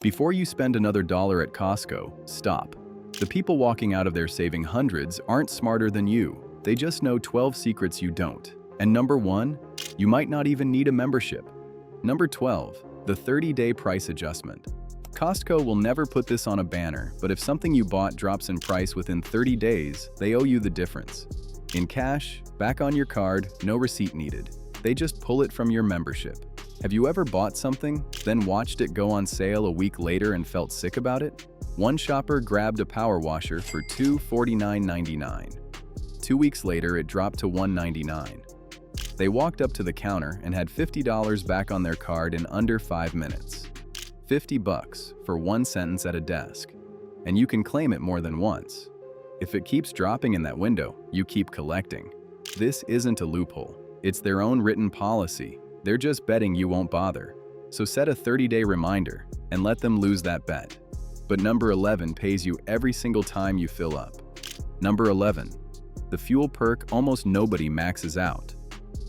Before you spend another dollar at Costco, stop. The people walking out of there saving hundreds aren't smarter than you. They just know 12 secrets you don't. And number 1, you might not even need a membership. Number 12, the 30-day price adjustment. Costco will never put this on a banner, but if something you bought drops in price within 30 days, they owe you the difference. In cash, back on your card, no receipt needed. They just pull it from your membership. Have you ever bought something, then watched it go on sale a week later and felt sick about it? One shopper grabbed a power washer for $249.99. 2 weeks later, it dropped to $199. They walked up to the counter and had $50 back on their card in under 5 minutes. $50 for one sentence at a desk. And you can claim it more than once. If it keeps dropping in that window, you keep collecting. This isn't a loophole. It's their own written policy. They're just betting you won't bother. So set a 30-day reminder and let them lose that bet. But number 11 pays you every single time you fill up. Number 11. The fuel perk almost nobody maxes out.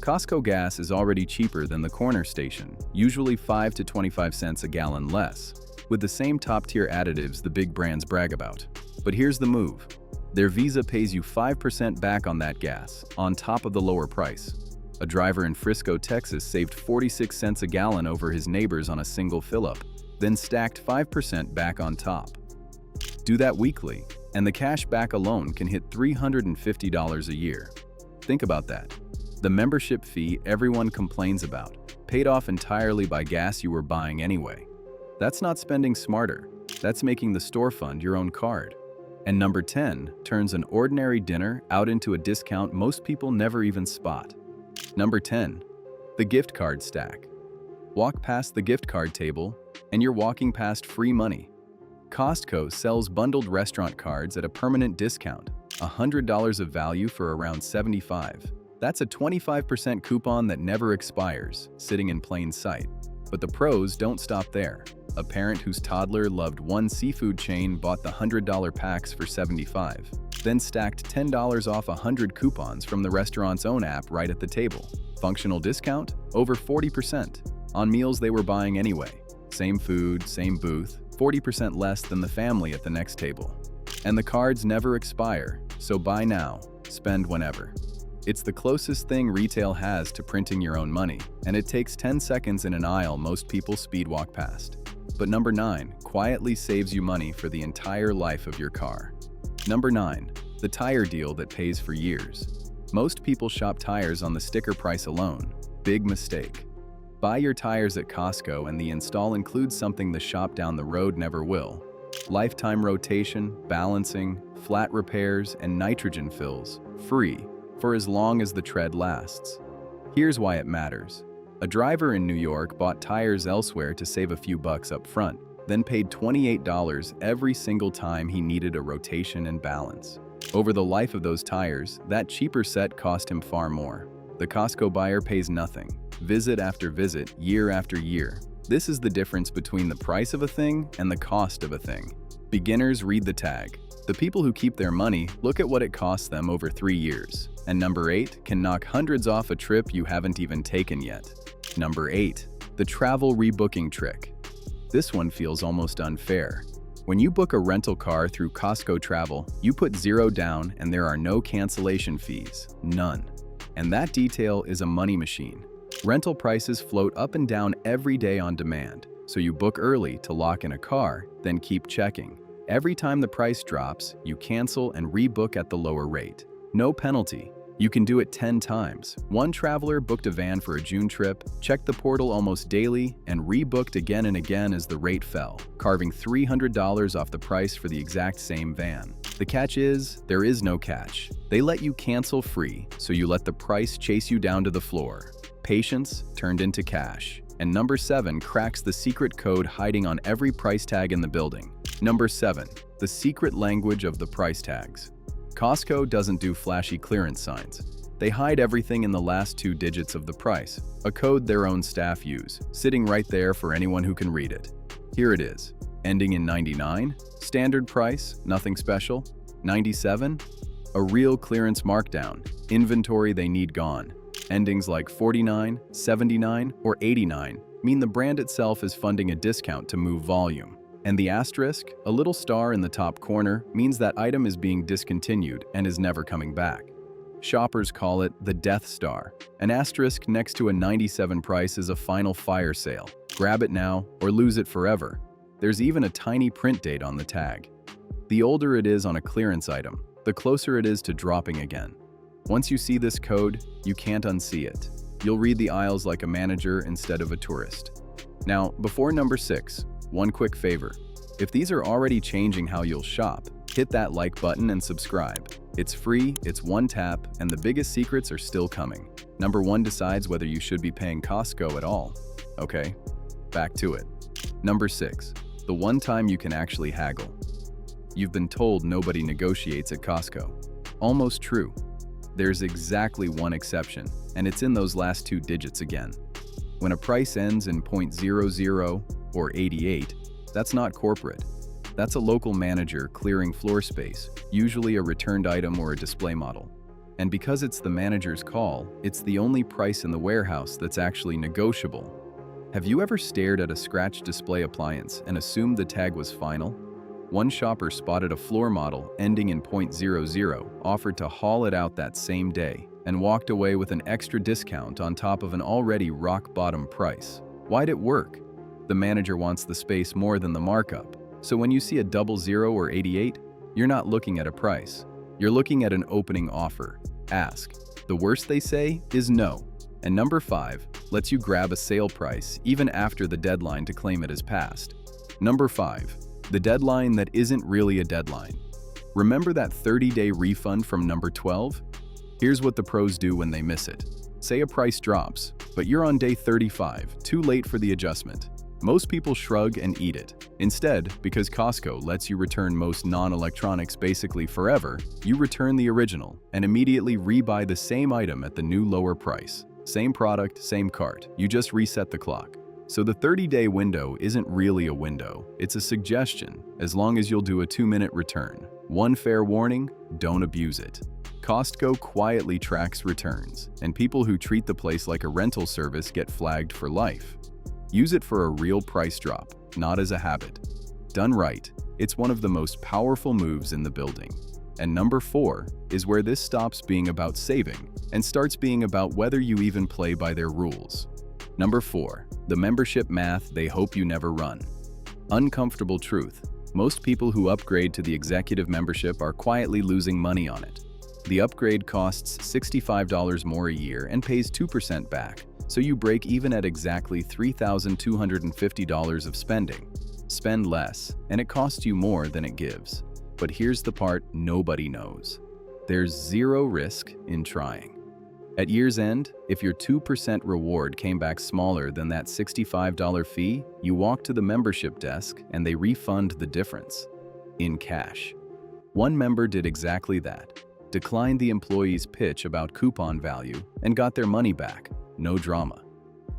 Costco gas is already cheaper than the corner station, usually 5 to 25 cents a gallon less, with the same top-tier additives the big brands brag about. But here's the move. Their Visa pays you 5% back on that gas, on top of the lower price. A driver in Frisco, Texas saved 46 cents a gallon over his neighbors on a single fill-up, then stacked 5% back on top. Do that weekly, and the cash back alone can hit $350 a year. Think about that. The membership fee everyone complains about, paid off entirely by gas you were buying anyway. That's not spending smarter. That's making the store fund your own card. And number 10 turns an ordinary dinner out into a discount most people never even spot. Number 10, the gift card stack. Walk past the gift card table, and you're walking past free money. Costco sells bundled restaurant cards at a permanent discount, $100 of value for around $75. That's a 25% coupon that never expires, sitting in plain sight. But the pros don't stop there. A parent whose toddler loved one seafood chain bought the $100 packs for $75, then stacked $10 off 100 coupons from the restaurant's own app right at the table. Functional discount? Over 40%. On meals they were buying anyway. Same food, same booth, 40% less than the family at the next table. And the cards never expire, so buy now, spend whenever. It's the closest thing retail has to printing your own money, and it takes 10 seconds in an aisle most people speed walk past. But number 9 quietly saves you money for the entire life of your car. Number 9, the tire deal that pays for years. Most people shop tires on the sticker price alone. Big mistake. Buy your tires at Costco and the install includes something the shop down the road never will. Lifetime rotation, balancing, flat repairs, and nitrogen fills, free, for as long as the tread lasts. Here's why it matters. A driver in New York bought tires elsewhere to save a few bucks up front, then paid $28 every single time he needed a rotation and balance. Over the life of those tires, that cheaper set cost him far more. The Costco buyer pays nothing, visit after visit, year after year. This is the difference between the price of a thing and the cost of a thing. Beginners read the tag. The people who keep their money look at what it costs them over 3 years. And number 8 can knock hundreds off a trip you haven't even taken yet. Number 8, the travel rebooking trick. This one feels almost unfair. When you book a rental car through Costco Travel, you put $0 down and there are no cancellation fees, none. And that detail is a money machine. Rental prices float up and down every day on demand, so you book early to lock in a car, then keep checking. Every time the price drops, you cancel and rebook at the lower rate. No penalty. You can do it 10 times. One traveler booked a van for a June trip, checked the portal almost daily, and rebooked again and again as the rate fell, carving $300 off the price for the exact same van. The catch is, there is no catch. They let you cancel free, so you let the price chase you down to the floor. Patience turned into cash. And number 7 cracks the secret code hiding on every price tag in the building. Number 7, the secret language of the price tags. Costco doesn't do flashy clearance signs. They hide everything in the last 2 digits of the price, a code their own staff use, sitting right there for anyone who can read it. Here it is, ending in 99, standard price, nothing special, 97, a real clearance markdown, inventory they need gone. Endings like 49, 79, or 89 mean the brand itself is funding a discount to move volume. And the asterisk, a little star in the top corner, means that item is being discontinued and is never coming back. Shoppers call it the Death Star. An asterisk next to a 97 price is a final fire sale. Grab it now or lose it forever. There's even a tiny print date on the tag. The older it is on a clearance item, the closer it is to dropping again. Once you see this code, you can't unsee it. You'll read the aisles like a manager instead of a tourist. Now, before number 6, one quick favor. If these are already changing how you'll shop, hit that like button and subscribe. It's free, it's one tap, and the biggest secrets are still coming. Number 1 decides whether you should be paying Costco at all. Okay, back to it. Number 6, the one time you can actually haggle. You've been told nobody negotiates at Costco. Almost true. There's exactly one exception, and it's in those last 2 digits again. When a price ends in 0.00 or 88, that's not corporate. That's a local manager clearing floor space, usually a returned item or a display model. And because it's the manager's call, it's the only price in the warehouse that's actually negotiable. Have you ever stared at a scratch display appliance and assumed the tag was final? One shopper spotted a floor model ending in 0.00, offered to haul it out that same day, and walked away with an extra discount on top of an already rock-bottom price. Why'd it work? The manager wants the space more than the markup. So when you see a 00 or 88, you're not looking at a price. You're looking at an opening offer. Ask. The worst they say is no. And number 5 lets you grab a sale price even after the deadline to claim it has passed. Number 5. The deadline that isn't really a deadline. Remember that 30-day refund from number 12? Here's what the pros do when they miss it. Say a price drops, but you're on day 35, too late for the adjustment. Most people shrug and eat it. Instead, because Costco lets you return most non-electronics basically forever, you return the original and immediately rebuy the same item at the new lower price. Same product, same cart. You just reset the clock. So the 30-day window isn't really a window. It's a suggestion, as long as you'll do a 2-minute return. One fair warning, don't abuse it. Costco quietly tracks returns, and people who treat the place like a rental service get flagged for life. Use it for a real price drop, not as a habit. Done right, it's one of the most powerful moves in the building. And number 4 is where this stops being about saving and starts being about whether you even play by their rules. Number 4, the membership math they hope you never run. Uncomfortable truth. Most people who upgrade to the executive membership are quietly losing money on it. The upgrade costs $65 more a year and pays 2% back. So you break even at exactly $3,250 of spending. Spend less, and it costs you more than it gives. But here's the part nobody knows. There's zero risk in trying. At year's end, if your 2% reward came back smaller than that $65 fee, you walk to the membership desk and they refund the difference in cash. One member did exactly that, declined the employee's pitch about coupon value, and got their money back. No drama.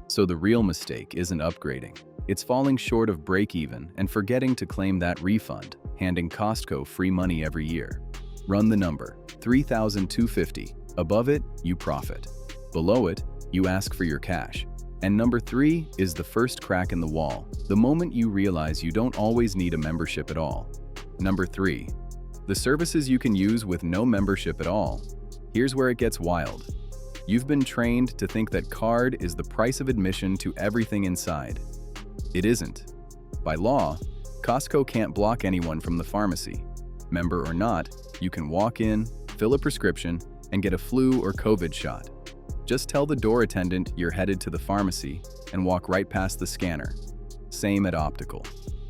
So the real mistake isn't upgrading. It's falling short of break-even and forgetting to claim that refund, handing Costco free money every year. Run the number, $3,250. Above it, you profit. Below it, you ask for your cash. And number 3 is the first crack in the wall, the moment you realize you don't always need a membership at all. Number 3, the services you can use with no membership at all. Here's where it gets wild. You've been trained to think that card is the price of admission to everything inside. It isn't. By law, Costco can't block anyone from the pharmacy. Member or not, you can walk in, fill a prescription, and get a flu or COVID shot. Just tell the door attendant you're headed to the pharmacy and walk right past the scanner. Same at optical.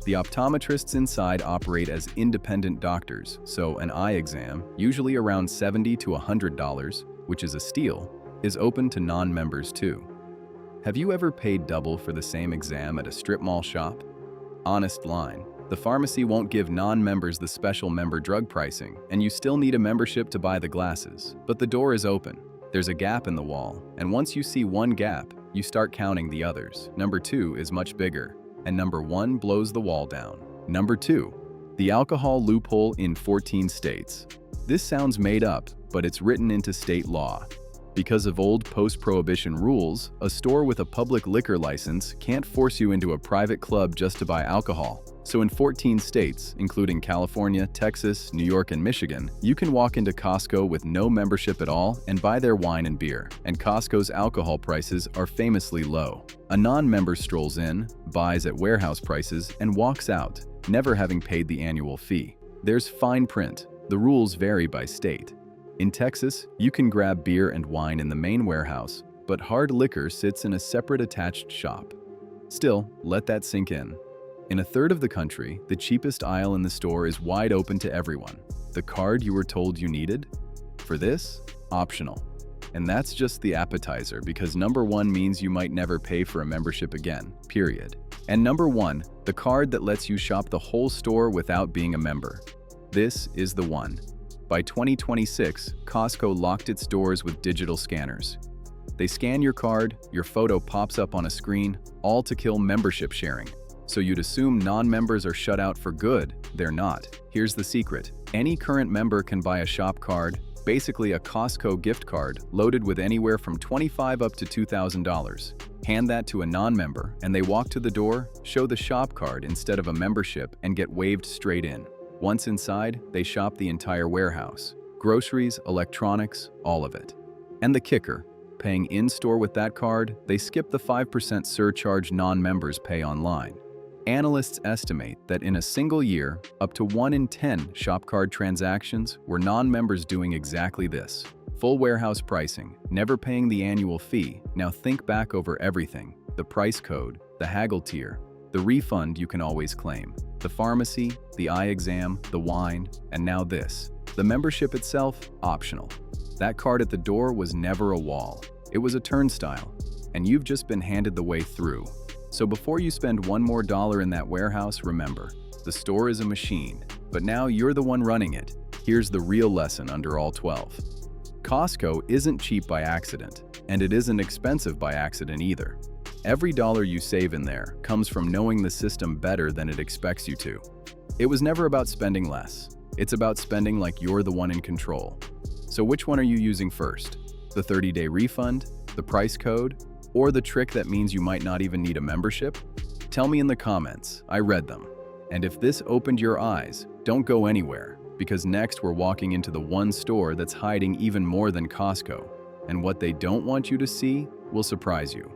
The optometrists inside operate as independent doctors, so an eye exam, usually around $70 to $100, which is a steal, is open to non-members too. Have you ever paid double for the same exam at a strip mall shop? Honest line, the pharmacy won't give non-members the special member drug pricing, and you still need a membership to buy the glasses, but the door is open. There's a gap in the wall, and once you see one gap, you start counting the others. Number 2 is much bigger, and number 1 blows the wall down. Number 2, the alcohol loophole in 14 states. This sounds made up, but it's written into state law. Because of old post-prohibition rules, a store with a public liquor license can't force you into a private club just to buy alcohol. So in 14 states, including California, Texas, New York, and Michigan, you can walk into Costco with no membership at all and buy their wine and beer. And Costco's alcohol prices are famously low. A non-member strolls in, buys at warehouse prices, and walks out, never having paid the annual fee. There's fine print. The rules vary by state. In Texas, you can grab beer and wine in the main warehouse, but hard liquor sits in a separate attached shop. Still, let that sink in. In a third of the country, the cheapest aisle in the store is wide open to everyone. The card you were told you needed? For this, optional. And that's just the appetizer, because number 1 means you might never pay for a membership again, period. And number 1, the card that lets you shop the whole store without being a member. This is the one. By 2026, Costco locked its doors with digital scanners. They scan your card, your photo pops up on a screen, all to kill membership sharing. So you'd assume non-members are shut out for good. They're not. Here's the secret. Any current member can buy a shop card, basically a Costco gift card, loaded with anywhere from $25 up to $2,000. Hand that to a non-member, and they walk to the door, show the shop card instead of a membership, and get waved straight in. Once inside, they shop the entire warehouse. Groceries, electronics, all of it. And the kicker, paying in-store with that card, they skip the 5% surcharge non-members pay online. Analysts estimate that in a single year, up to 1 in 10 shop card transactions were non-members doing exactly this. Full warehouse pricing, never paying the annual fee. Now think back over everything: the price code, the Haggle tier, the refund you can always claim, the pharmacy, the eye exam, the wine, and now this. The membership itself, optional. That card at the door was never a wall. It was a turnstile, and you've just been handed the way through. So before you spend $1 more in that warehouse, remember, the store is a machine, but now you're the one running it. Here's the real lesson under all 12. Costco isn't cheap by accident, and it isn't expensive by accident either. Every dollar you save in there comes from knowing the system better than it expects you to. It was never about spending less. It's about spending like you're the one in control. So which one are you using first? The 30-day refund, the price code, or the trick that means you might not even need a membership? Tell me in the comments. I read them. And if this opened your eyes, don't go anywhere, because next we're walking into the one store that's hiding even more than Costco. And what they don't want you to see will surprise you.